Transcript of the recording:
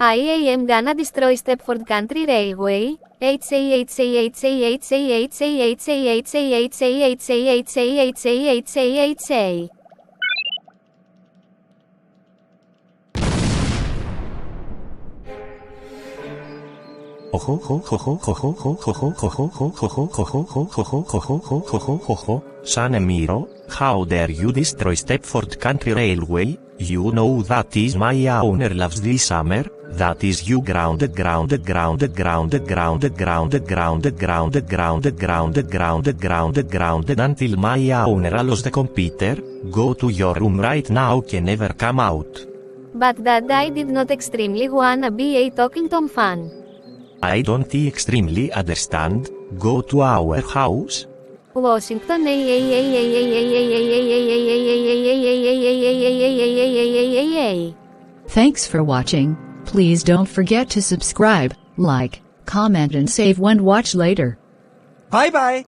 I am gonna destroy Stepford Country Railway. San Emirro, how dare you destroy Stepford Country Railway? You know that is my owner loves this summer. That is you grounded until my owner allows the computer. Go to your room right now, can never come out. But Dad, I did not extremely wanna be a talking Tom fan. I don't extremely understand. Go to our house. Washington. Thanks for watching. Please don't forget to subscribe, like, comment and save and watch later. Bye bye.